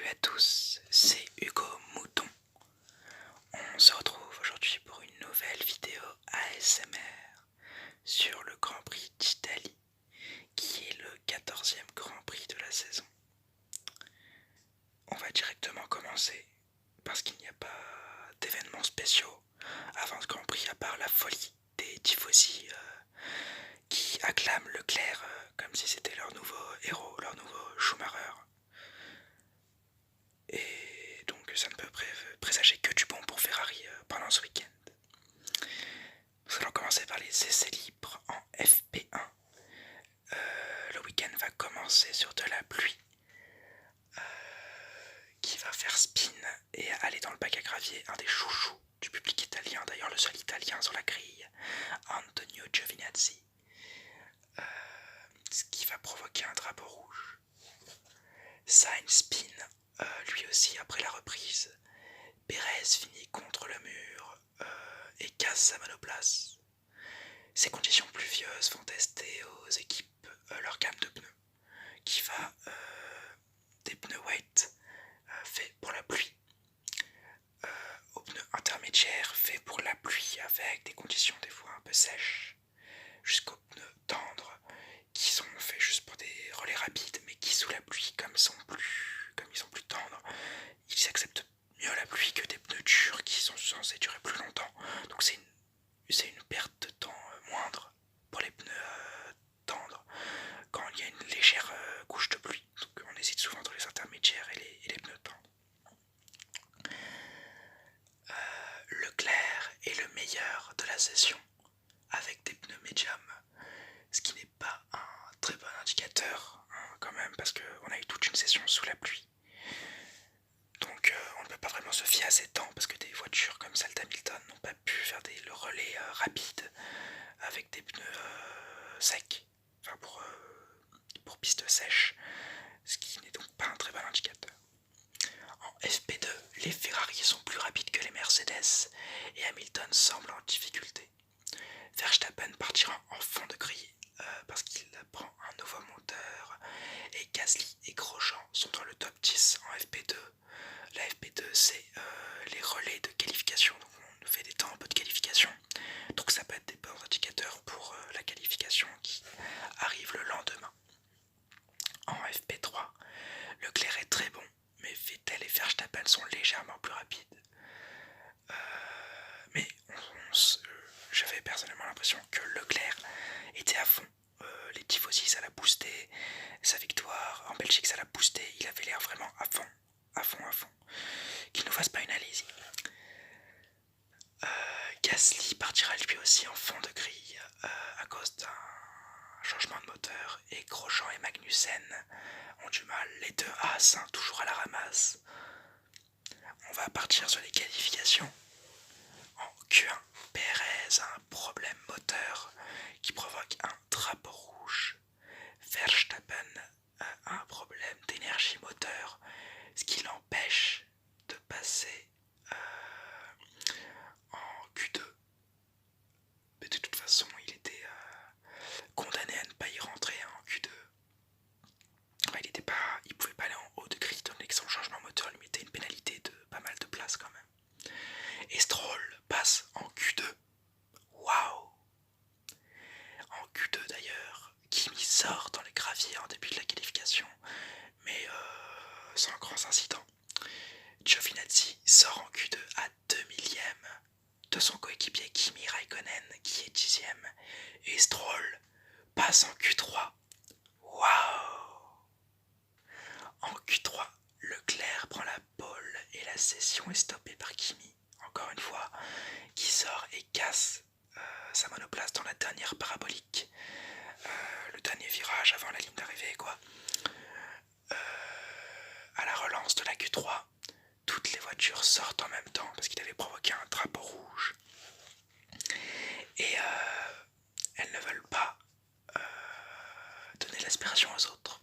Salut à tous, c'est Hugo Mouton. On se retrouve aujourd'hui pour une nouvelle vidéo ASMR sur le Grand Prix d'Italie, qui est le 14e Grand Prix de la saison. On va directement commencer, parce qu'il n'y a pas d'événements spéciaux avant ce Grand Prix, à part la folie des tifosi qui acclament Leclerc comme si c'était leur nouveau héros, leur nouveau Schumacher. Et donc ça ne peut présager que du bon pour Ferrari pendant ce week-end. Nous allons commencer par les essais libres en FP1. Le week-end va commencer sur de la pluie qui va faire spin et aller dans le bac à gravier, un des chouchous du public italien, d'ailleurs le seul italien sur la grille, Antonio Giovinazzi, ce qui va provoquer un drapeau rouge. Sainz spin lui aussi après la reprise. Pérez finit contre le mur et casse sa monoplace. Ces conditions pluvieuses vont tester aux équipes leur gamme de pneus, qui va des pneus wet faits pour la pluie, aux pneus intermédiaires faits pour la pluie avec des conditions des fois un peu sèches, jusqu'aux pneus tendres qui sont faits juste pour des relais rapides, mais qui sous la pluie, comme ils sont plus tendres, ils acceptent mieux la pluie que des pneus durs qui sont censés durer plus longtemps. Donc c'est une perte de temps moindre pour les pneus tendres quand il y a une légère couche de pluie. Donc on hésite souvent entre les intermédiaires et les pneus tendres. Leclerc est le meilleur de la session avec des pneus médium, ce qui n'est pas un très bon indicateur quand même, parce qu'on a eu toute une session sous la pluie. Donc on ne peut pas vraiment se fier à ces temps, parce que des voitures comme celle d'Hamilton n'ont pas pu faire le relais rapide avec des pneus secs, enfin pour piste sèche, ce qui n'est donc pas un très bon indicateur. En FP2, les Ferrari sont plus rapides que les Mercedes et Hamilton semble en difficulté. Verstappen partira en fond de grille parce qu'il prend un nouveau moteur, et Gasly et Grosjean sont dans le top 10 en FP2. La FP2 c'est les relais de qualification, donc on fait des temps un peu de qualification, donc ça peut être des bons indicateurs pour la qualification qui arrive le lendemain. En FP3, Leclerc est très bon, mais Vettel et Verstappen sont légèrement plus rapides. Mais j'avais personnellement l'impression que Leclerc était à fond. Les tifosi ça l'a boosté, sa victoire en Belgique ça l'a boosté, il avait l'air vraiment à fond. Qu'il ne fasse pas une Alésie. Gasly partira lui aussi en fond de grille à cause d'un changement de moteur, et Grosjean et Magnussen ont du mal, les deux As, toujours à la ramasse. On va partir sur les qualifications. En Q1, Pérez a un problème moteur qui provoque un drapeau rouge. Verstappen a un problème d'énergie moteur, ce qui l'empêche de passer en Q2. Mais de toute façon, il était condamné à ne pas y rentrer en Q2. Enfin, il pouvait pas aller en haut de grille, étant donné que son changement moteur lui mettait une pénalité de pas mal de place quand même. Et Stroll passe en Q2. Waouh! En Q2 d'ailleurs, Kimi sort dans les graviers en début de la qualification, mais sans grands incidents. Giovinazzi sort en Q2 à 2 millièmes de son coéquipier Kimi Raikkonen qui est 10ème, et Stroll passe en Q3. Waouh! En Q3, Leclerc prend la pole et la session est stoppée par Kimi, encore une fois, qui sort et casse sa monoplace dans la dernière parabolique, le dernier virage avant la ligne d'arrivée quoi. À la relance de la Q3, toutes les voitures sortent en même temps parce qu'il avait provoqué un drapeau rouge, et elles ne veulent pas donner l'aspiration aux autres,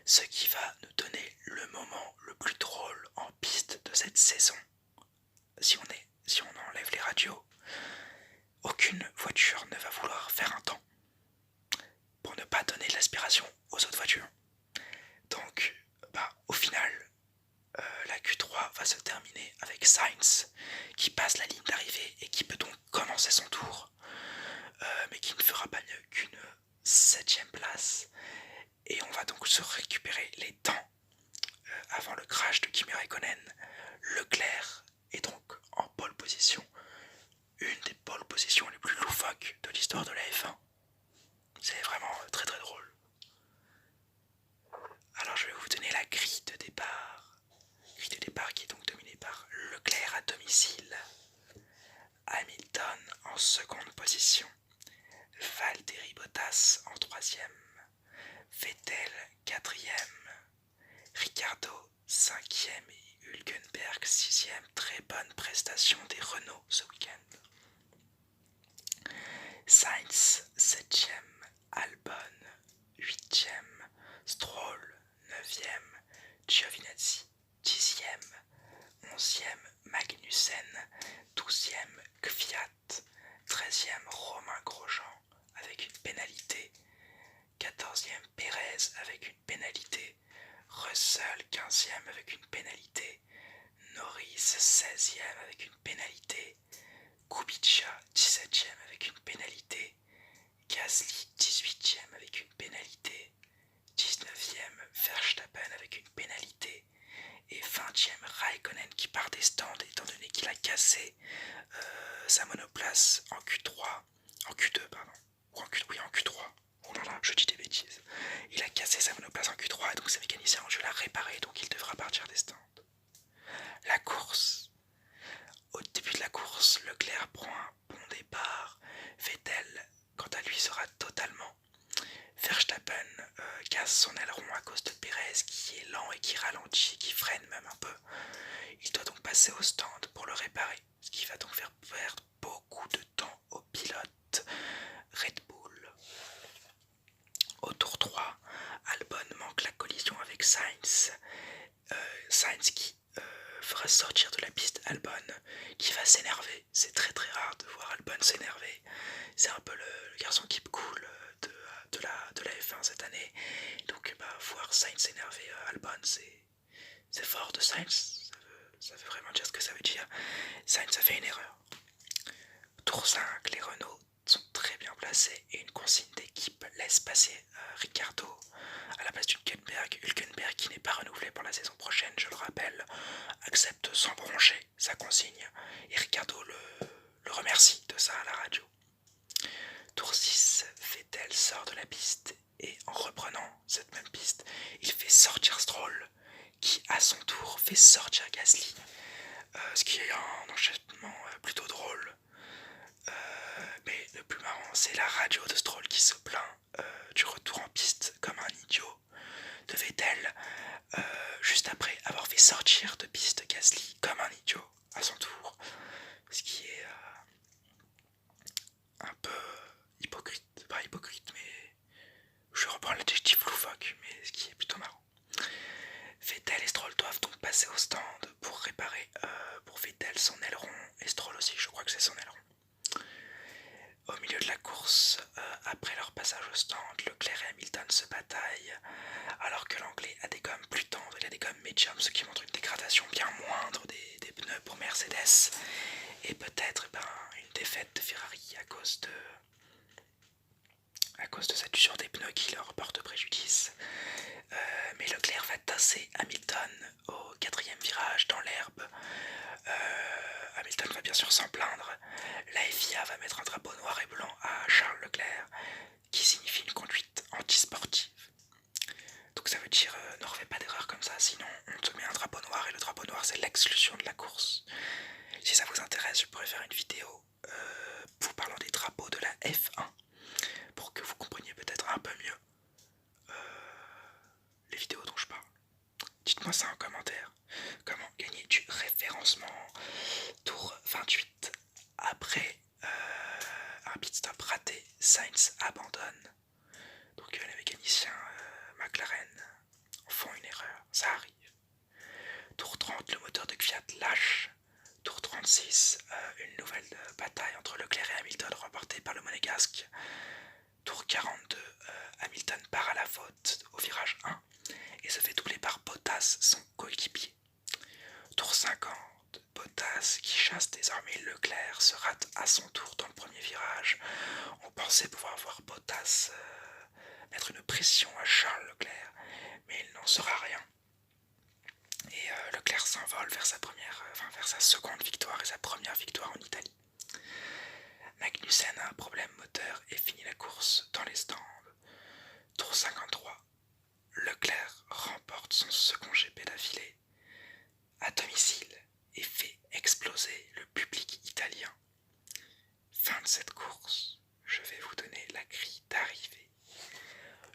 ce qui va nous donner le moment le plus drôle en piste de cette saison. Si on enlève les radios, aucune voiture ne va vouloir faire un temps pour ne pas donner de l'aspiration aux autres voitures. Donc, au final, terminé avec Sainz qui passe la ligne d'arrivée et qui peut donc commencer son tour, mais qui ne fera pas mieux qu'une 7ème place. Et on va donc se récupérer les temps avant le crash de Kimi Raikkonen. Leclerc est donc en pole position, une des pole positions les plus loufoques de l'histoire de la F1. C'est vraiment très très drôle. Alors je vais vous donner la grille de départ. Grille de départ qui est donc dominée par Leclerc à domicile, Hamilton en seconde position, Valtteri Bottas en troisième, Vettel quatrième, Ricciardo cinquième et Hülkenberg sixième. Très bonne prestation des Renault ce week-end. Sainz septième, Albon huitième, Stroll neuvième, Giovinazzi dixième, onzième Magnussen, douzième Kvyat, treizième Romain Grosjean avec une pénalité, quatorzième Pérez avec une pénalité, Russell 15e avec une pénalité, Norris 16e avec une pénalité, Kubica 17e avec une pénalité, Gasly 18e avec une pénalité, 19e Verstappen avec une pénalité et 20e Raikkonen qui part des stands étant donné qu'il a cassé sa monoplace en Q3, en Q2 pardon, ou en Q3, oh là là, je dis des bêtises, il a cassé sa monoplace en Q3 et donc ses mécaniciens ont dû la réparer, donc il devra partir des stands. La course, au début de la course, Leclerc prend un bon départ, Vettel quant à lui sera totalement. Verstappen casse son aileron à cause de Pérez qui est lent et qui ralentit, qui freine même un peu. Il doit donc passer au stand pour le réparer, ce qui va donc faire perdre beaucoup de temps au pilote Red Bull. Au tour 3, Albon manque la collision avec Sainz. Sainz qui fera sortir de la piste Albon, qui va s'énerver. C'est très très rare de voir Albon s'énerver. C'est un peu le garçon qui cool de la F1 cette année. Donc voir Sainz s'énerver Albon, c'est fort de Sainz. Ça veut vraiment dire ce que ça veut dire. Sainz a fait une erreur. Tour 5, les Renault sont très bien placés et une consigne d'équipe laisse passer Ricciardo à la place d'Hülkenberg. Hülkenberg qui n'est pas renouvelé pour la saison prochaine, je le rappelle, accepte sans broncher sa consigne et Ricciardo le remercie de ça à la radio. Tour 6, Vettel sort de la piste et en reprenant cette même piste, il fait sortir Stroll qui à son tour fait sortir Gasly, ce qui est un enchaînement plutôt drôle. Mais le plus marrant, c'est la radio de Stroll qui se plaint du retour en piste comme un idiot de Vettel, juste après avoir fait sortir de piste Gasly comme un idiot à son tour, ce qui est un peu hypocrite, pas hypocrite, mais je reprends l'adjectif loufoque, mais ce qui est plutôt marrant. Vettel et Stroll doivent donc passer au stand pour réparer pour Vettel son aileron et Stroll aussi, je crois que c'est son aileron. Au milieu de la course, après leur passage au stand, Leclerc et Hamilton se bataillent alors que l'anglais a des gommes plus tendres, il a des gommes medium, ce qui montre une dégradation bien moindre des pneus pour Mercedes et peut-être une défaite de Ferrari à cause de cette usure des pneus qui leur porte préjudice. Mais Leclerc va tasser Hamilton au 4e virage dans l'herbe. Hamilton va bien sûr s'en plaindre. La FIA va mettre un drapeau noir et blanc à Charles Leclerc qui signifie une conduite antisportive. Donc ça veut dire ne refais pas d'erreur comme ça, sinon on te met un drapeau noir et le drapeau noir c'est l'exclusion de la course. Si ça vous intéresse, je pourrais faire une vidéo vous parlant des drapeaux de la F1 pour que vous compreniez peut-être un peu mieux les vidéos dont je parle. Dites-moi ça en commentaire. Comment gagner du référencement? Tour 28. Après un pit stop raté, Sainz abandonne. Donc les mécaniciens McLaren font une erreur, ça arrive. Tour 30, le moteur de Kvyat lâche. Tour 36, une nouvelle bataille entre Leclerc et Hamilton remportée par le Monégasque. Tour 42, Hamilton part à la faute au virage 1 et se fait doubler par Bottas, son coéquipier. Tour 50, chasse, désormais Leclerc se rate à son tour dans le premier virage. On pensait pouvoir voir Bottas mettre une pression à Charles Leclerc, mais il n'en sera rien. Et Leclerc s'envole vers vers sa seconde victoire et sa première victoire en Italie. Magnussen a un problème moteur et finit la course dans les stands. Tour 53. Leclerc remporte son second GP d'affilée à domicile et fait exploser le public italien. Fin de cette course, je vais vous donner la grille d'arrivée.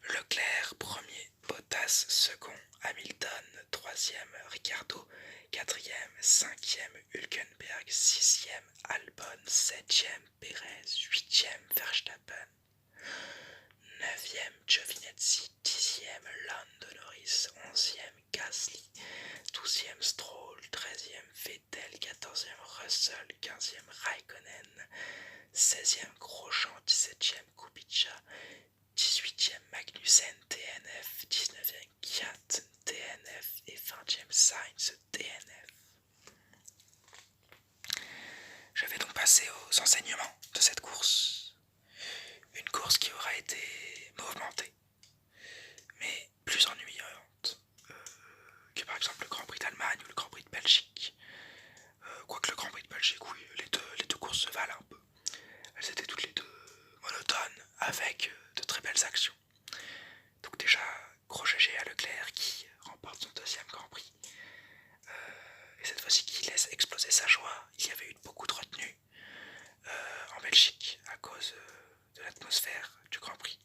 Leclerc premier, Bottas second, Hamilton troisième, Ricciardo quatrième, cinquième, Hülkenberg sixième, Albon septième, Perez huitième, Verstappen neuvième, Giovinazzi dixième, Lando Norris onzième, Gasly douzième, Stroll treizième, Vettel quatorzième, Russell quinzième, Raikkonen 16e Grosjean, 17e Kubica, 18e Magnussen DNF, 19e Kiat DNF et 20e Sainz DNF. Je vais donc passer aux enseignements de cette course. Une course qui aura été mouvementée, mais plus ennuyante que par exemple le Grand Prix d'Allemagne ou le Grand Prix de Belgique. Quoique le Grand Prix de Belgique, oui, les deux courses se valent un peu. Elles étaient toutes les deux monotones avec de très belles actions. Donc déjà, gros GG à Leclerc qui remporte son deuxième Grand Prix. Et cette fois-ci qui laisse exploser sa joie. Il y avait eu beaucoup de retenue en Belgique à cause de l'atmosphère du Grand Prix.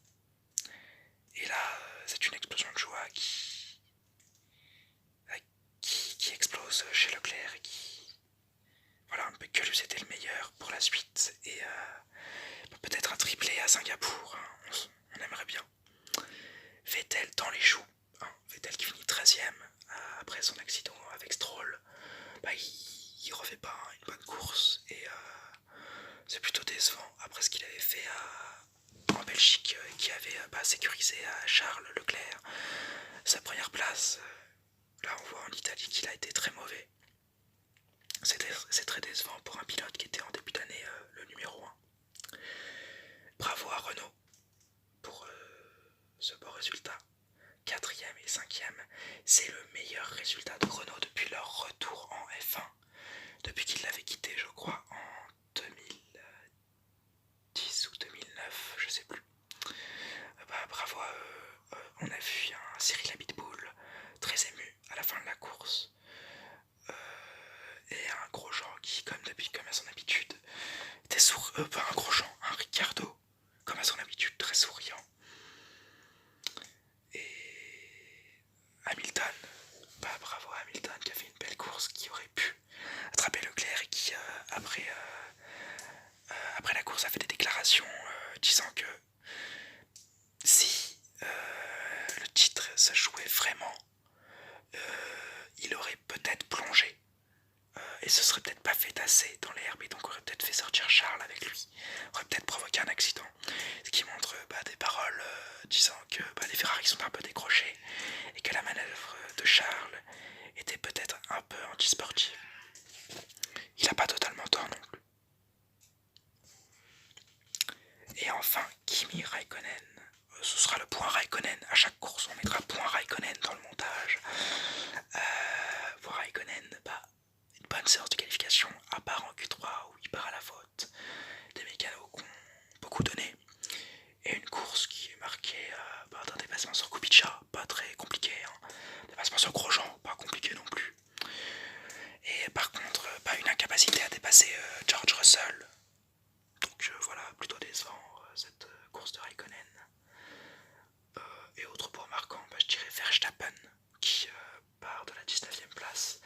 Et là, c'est une explosion de joie qui explose chez Leclerc et qui... Voilà, on ne peut que lui souhaiter le meilleur pour la suite. Et peut-être un triplé à Singapour, hein, on aimerait bien. Vettel dans les choux, hein, Vettel qui finit 13ème après son accident avec Stroll. Il refait pas une bonne course et c'est plutôt décevant après ce qu'il avait fait en Belgique qui avait sécurisé à Charles Leclerc sa première place. Là on voit en Italie qu'il a été très mauvais. C'est très décevant pour un pilote qui était en début d'année le numéro 1. Bravo à Renault pour ce beau résultat. 4ème et 5ème, c'est le meilleur résultat de Renault depuis leur retour en F1. Depuis qu'ils l'avaient quitté, je crois, en 2010 ou 2009, je sais plus. Bravo à eux. On a vu un Cyril Abitboul très ému à la fin de la course. Et un Grosjean qui, comme à son habitude, était souriant. Pas un Grosjean, un Ricciardo, comme à son habitude, très souriant. Et Hamilton, bravo à Hamilton qui a fait une belle course, qui aurait pu attraper Leclerc et qui, après la course, a fait des déclarations disant que si le titre se jouait vraiment, il aurait peut-être plongé et ce serait peut-être pas fait tasser dans l'herbe et donc aurait peut-être fait sortir Charles avec lui, aurait peut-être provoqué un accident, ce qui montre des paroles disant que les Ferrari sont un peu décrochés et que la manœuvre de Charles était peut-être un peu antisportive. Il n'a pas totalement tort non plus. Et enfin, Kimi Raikkonen. Ce sera le point Raikkonen. À chaque course, on mettra point Raikkonen dans le montage. Point Raikkonen, une bonne séance de qualification, à part en Q3 où il part à la faute. Des mécanos qui ont beaucoup donné. Et une course qui est marquée d'un dépassement sur Kubica, pas très compliqué. Hein. Dépassement sur Grosjean, pas compliqué non plus. Et par contre, une incapacité à dépasser George Russell. Donc voilà, plutôt décevant cette course de Raikkonen. Et autre point marquant, je dirais Verstappen, qui part de la 19ème place,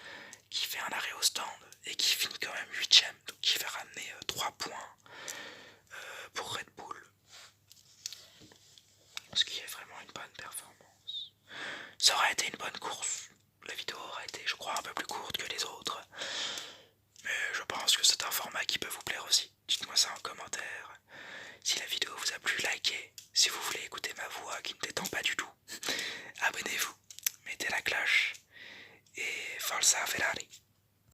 qui fait un arrêt au stand et qui finit quand même 8ème, donc qui fait ramener 3 points pour Red Bull. Ce qui est vraiment une bonne performance. Ça aurait été une bonne course. La vidéo aurait été, je crois, un peu plus courte que les autres. Mais je pense que c'est un format qui peut vous plaire aussi. Dites-moi ça en commentaire. Si la vidéo vous a plu, likez. Si vous voulez écouter ma voix qui ne détend pas du tout, abonnez-vous, mettez la cloche et Forza Ferrari.